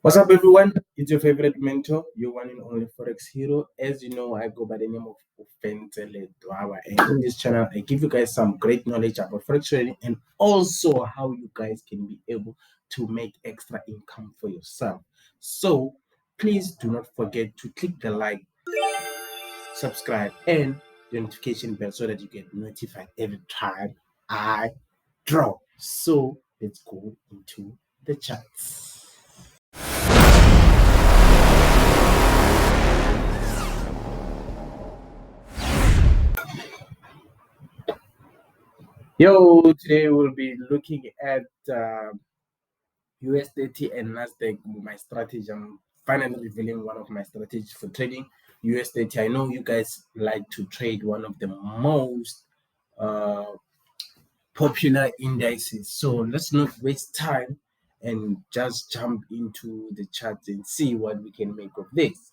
What's up, everyone? It's your favorite mentor, your one and only Forex hero. As you know, I go by the name of Ofentse Ledwaba, and in this channel, I give you guys some great knowledge about Forex trading and also how you guys can be able to make extra income for yourself. So, please do not forget to click the like, subscribe, and the notification bell so that you get notified every time I drop. So, let's go into the charts. Yo, today we'll be looking at US30 and NASDAQ, my strategy. I'm finally revealing one of my strategies for trading US30. I know you guys like to trade one of the most uh, popular indices. So let's not waste time and just jump into the charts and see what we can make of this.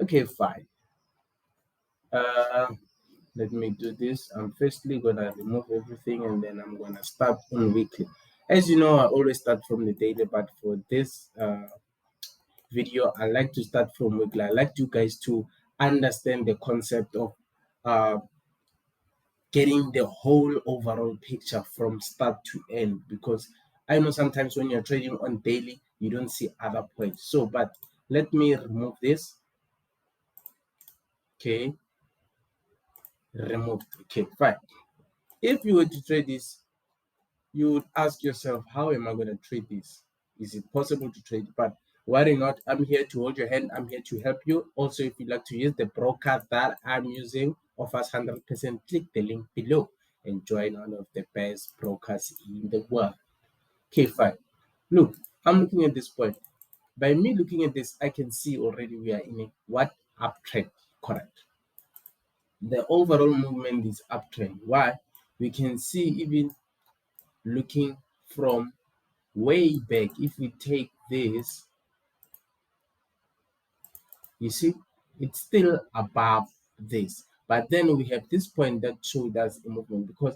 Okay, fine. Let me do this. I'm firstly gonna remove everything and then I'm gonna start on weekly. As you know, I always start from the daily, but for this video, I like to start from weekly. I like you guys to understand the concept of uh, getting the whole overall picture from start to end, because I know sometimes when you're trading on daily, you don't see other points. So, but let me remove this. Okay, remove. Okay, fine. If you were to trade this, you would ask yourself, how am I going to trade this? Is it possible to trade? But worry not, I'm here to hold your hand. I'm here to help you. Also, if you'd like to use the broker that I'm using, offers 100%, click the link below and join one of the best brokers in the world. Okay, fine. Look, I'm looking at this point. By me looking at this, I can see already we are in a what? Uptrend, correct? The overall movement is uptrend. Why? We can see even looking from way back, if we take this, you see it's still above this, but then we have this point that showed us a movement, because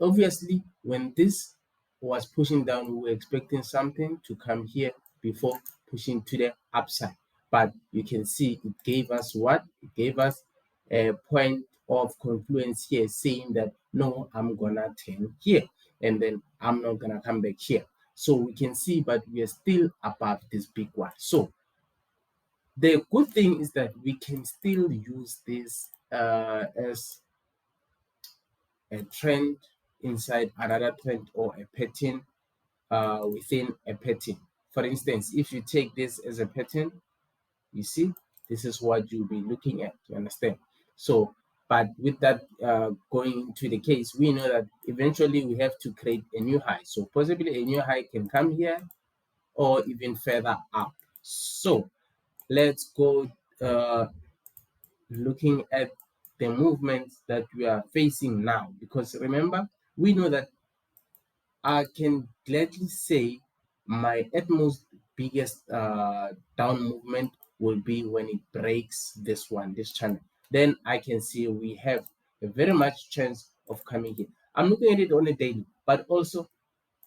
obviously when this was pushing down, we were expecting something to come here before pushing to the upside. But you can see it gave us what? It gave us a point of confluence here, saying that no, I'm gonna turn here and then I'm not gonna come back here. So we can see, but we are still above this big one. So the good thing is that we can still use this as a trend inside another trend, or a pattern within a pattern. For instance, if you take this as a pattern, you see, this is what you'll be looking at, you understand? So, but with that going into the case, we know that eventually we have to create a new high. So possibly a new high can come here or even further up. So let's go looking at the movements that we are facing now, because remember, we know that I can gladly say my utmost biggest down movement will be when it breaks this one, this channel. Then I can see we have a very much chance of coming here. I'm looking at it on a daily, but also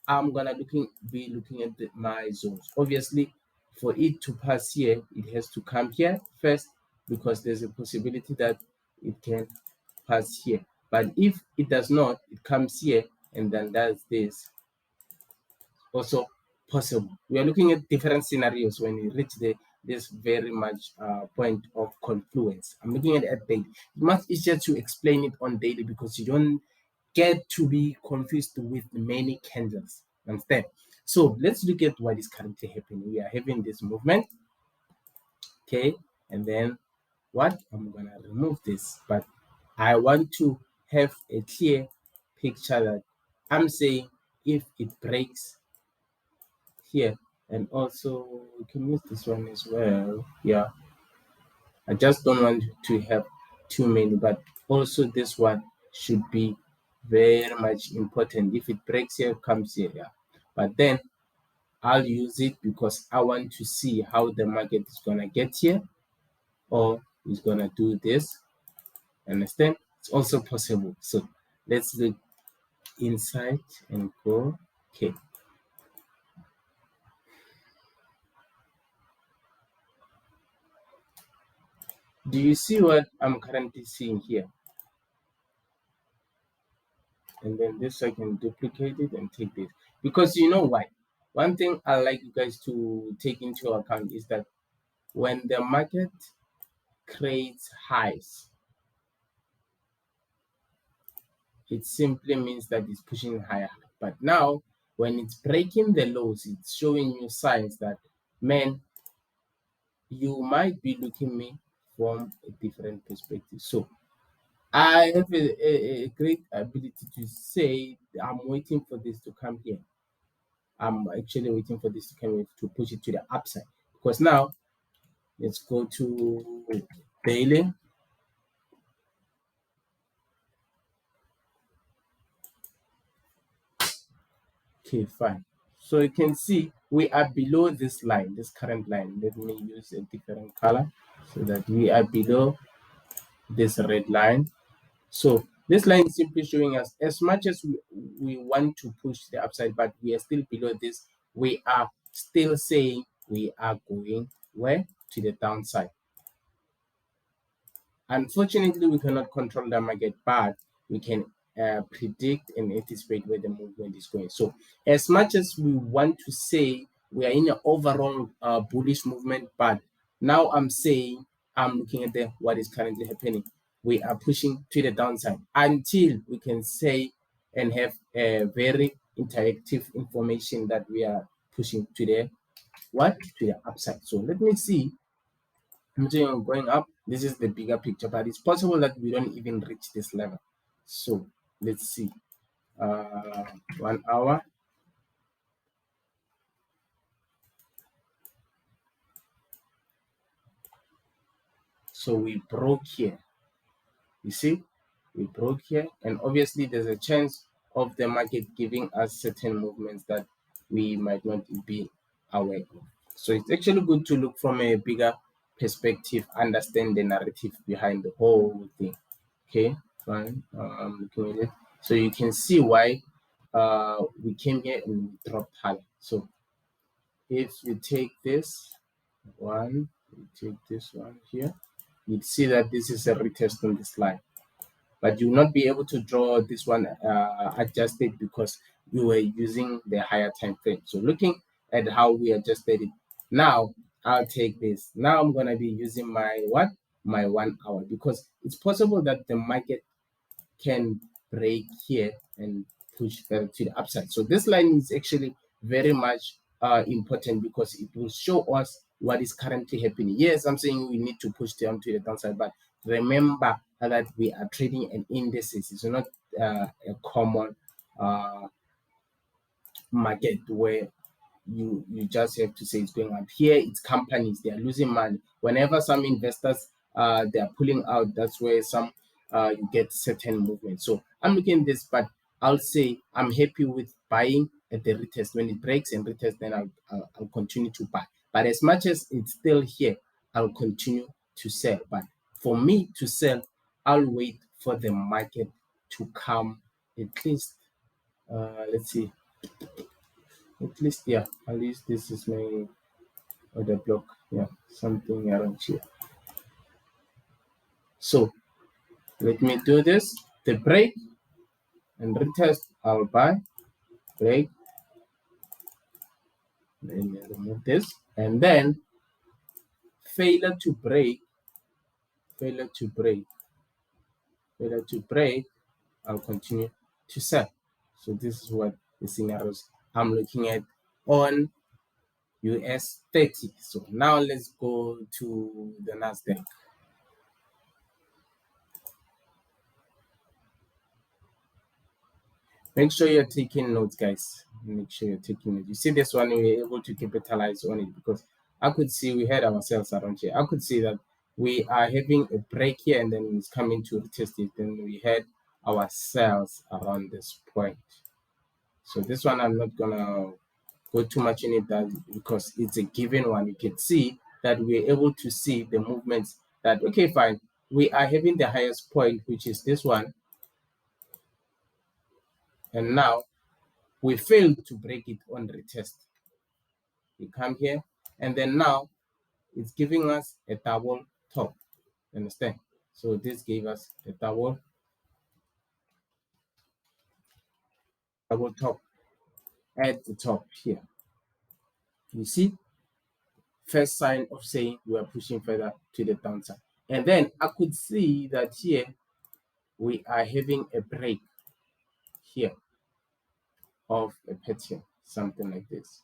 I'm gonna be looking at my zones. Obviously, for it to pass here, it has to come here first, because there's a possibility that it can pass here. But if it does not, it comes here and then does this. Also possible. We are looking at different scenarios when we reach this very much point of confluence. I'm looking at it daily. It's much easier to explain it on daily, because you don't get to be confused with many candles. Understand? So let's look at what is currently happening. We are having this movement, okay, and then what? I'm gonna remove this, but I want to have a clear picture that I'm saying if it breaks here, and also we can use this one as well. Yeah, I just don't want to have too many, but also this one should be very much important. If it breaks here, comes here, yeah. But then I'll use it because I want to see how the market is gonna get here, or is gonna do this. Understand? It's also possible. So let's look inside and go. Okay. Do you see what I'm currently seeing here? And then this I can duplicate it and take this, because you know why. One thing I like you guys to take into account is that when the market creates highs, it simply means that it's pushing higher. But now when it's breaking the lows, it's showing you signs that, man, you might be looking me from a different perspective. So I have a great ability to say I'm waiting for this to come here. I'm actually waiting for this to come here to push it to the upside. Because now let's go to daily. Okay, fine. So you can see we are below this line, this current line. Let me use a different color so that we are below this red line. So this line is simply showing us, as much as we want to push the upside, but we are still below this, we are still saying we are going where? To the downside. Unfortunately, we cannot control the market, but we can predict and anticipate where the movement is going. So as much as we want to say we are in an overall bullish movement, but now I'm saying, I'm looking at what is currently happening. We are pushing to the downside until we can say and have a very interactive information that we are pushing to the what? To the upside. So let me see. I'm saying going up. This is the bigger picture, but it's possible that we don't even reach this level. So let's see. 1 hour. So we broke here. You see, we broke here, and obviously there's a chance of the market giving us certain movements that we might not be aware of. So it's actually good to look from a bigger perspective, understand the narrative behind the whole thing. Okay, fine. I'm looking at it. So you can see why we came here and we dropped higher. So if you take this one, you take this one here, you'd see that this is a retest on this line. But you will not be able to draw this one adjusted because you were using the higher time frame. So looking at how we adjusted it, now I'll take this. Now I'm gonna be using my what? My 1 hour, because it's possible that the market can break here and push further to the upside. So this line is actually very much important because it will show us what is currently happening. Yes, I'm saying we need to push down to the downside, but remember that we are trading an indices. It's not a common market where you just have to say it's going up. Here it's companies, they are losing money. Whenever some investors they are pulling out, that's where some you get certain movement. So I'm looking at this, but I'll say I'm happy with buying at the retest. When it breaks and retest, then I'll continue to buy. But as much as it's still here, I'll continue to sell. But for me to sell, I'll wait for the market to come at least let's see, at least, yeah, at least this is my other block. Yeah, something around here. So let me do this. The break and retest, I'll buy. Break. Then remove this. And then failure to break, failure to break, failure to break, I'll continue to sell. So this is what the scenarios I'm looking at on US30. So now let's go to the NASDAQ. Make sure you're taking notes, guys. Make sure you're taking notes. You see this one, we were able to capitalize on it because I could see we had ourselves around here. I could see that we are having a break here and then it's coming to retest it. Then we had ourselves around this point. So this one, I'm not gonna go too much in it because it's a given one. You can see that we're able to see the movements that, okay, fine. We are having the highest point, which is this one. And now we failed to break it on retest. We come here, and then now it's giving us a double top. Understand? So this gave us a double top at the top here. You see, first sign of saying we are pushing further to the downside. And then I could see that here we are having a break here of a pattern, something like this.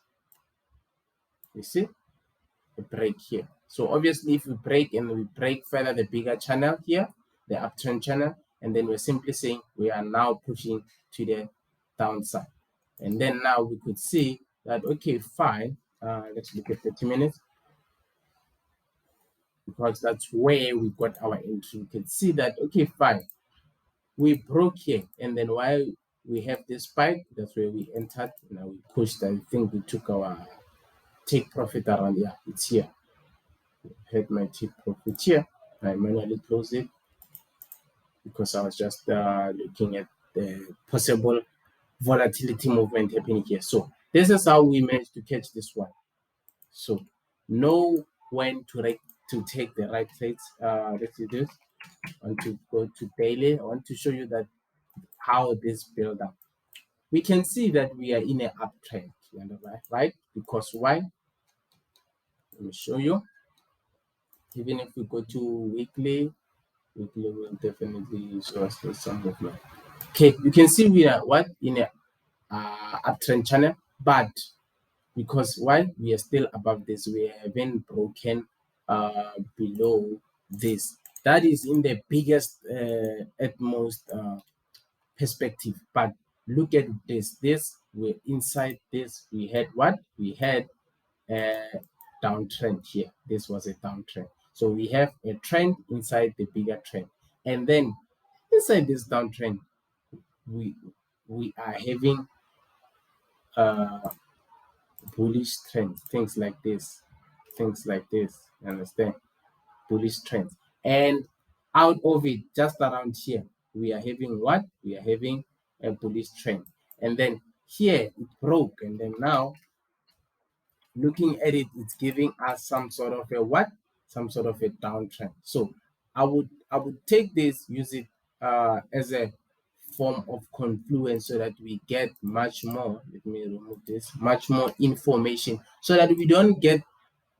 You see, a break here. So obviously, if we break and we break further the bigger channel here, the uptrend channel, and then we're simply saying we are now pushing to the downside. And then now we could see that, okay, fine. Let's look at 30 minutes, because that's where we got our entry. You can see that, okay, fine. We broke here, and then while we have this spike, that's where we entered. Now we pushed. I think we took our take profit around here. It's here. Had my take profit here. I manually closed it because I was just looking at the possible volatility movement happening here. So this is how we managed to catch this one. So know when to take the right trades. Let's do this. I want to go to daily. I want to show you that how this build up. We can see that we are in an uptrend, right? Because why? Let me show you. Even if we go to weekly will definitely show us some movement. Okay, you can see we are what in a uptrend channel, but because why we are still above this, we haven't broken below this. That is in the biggest at most perspective. But look at this we're inside this, we had what we had a downtrend here. This was a downtrend, so we have a trend inside the bigger trend, and then inside this downtrend we are having bullish trends, things like this, you understand? Bullish trends. And out of it, just around here, we are having what? We are having a bullish trend. And then here it broke, and then now looking at it, it's giving us some sort of a what? Some sort of a downtrend. So I would take this, use it as a form of confluence so that we get much more. Let me remove this, much more information so that we don't get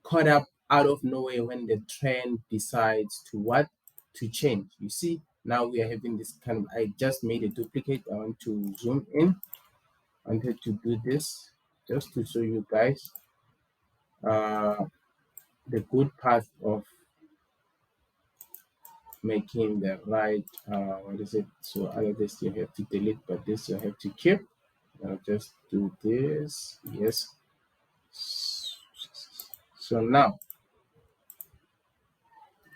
caught up out of nowhere when the trend decides to what? To change. You see, now we are having this kind of, I just made a duplicate. I want to zoom in. I wanted to do this just to show you guys the good path of making the right what is it? So other this you have to delete, but this you have to keep. I'll just do this. Yes. So now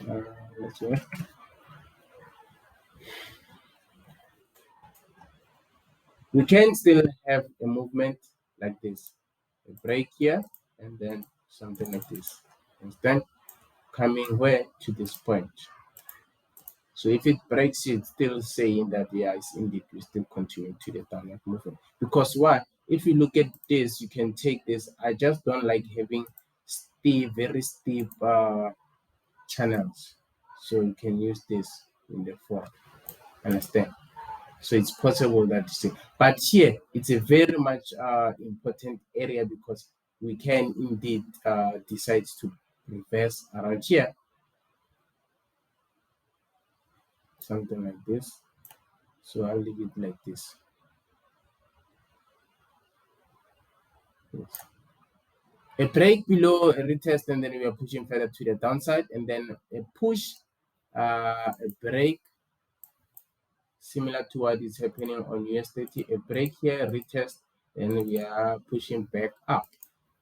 let's see. We can still have a movement like this, a break here, and then something like this. Understand? Coming where? To this point. So if it breaks, it's still saying that it's indeed we still continue to the downward movement. Because why? If you look at this, you can take this. I just don't like having steep, very steep channels. So you can use this in the form. Understand? So it's possible that you see. But here, it's a very much important area because we can indeed decide to reverse around here. Something like this. So I'll leave it like this. A break below a retest, and then we are pushing further to the downside, and then a push, a break, similar to what is happening on US30, a break here, retest, and we are pushing back up.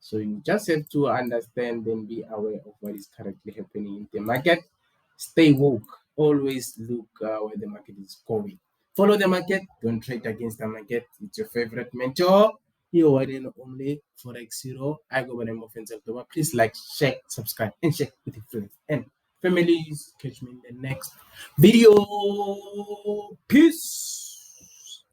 So you just have to understand and be aware of what is currently happening in the market. Stay woke. Always look where the market is going. Follow the market. Don't trade against the market. It's your favorite mentor. Your one and only Forex Hero. I go by the name of Ofentse. Please like, share, subscribe, and share with your friends and families. Catch me in the next video. Peace.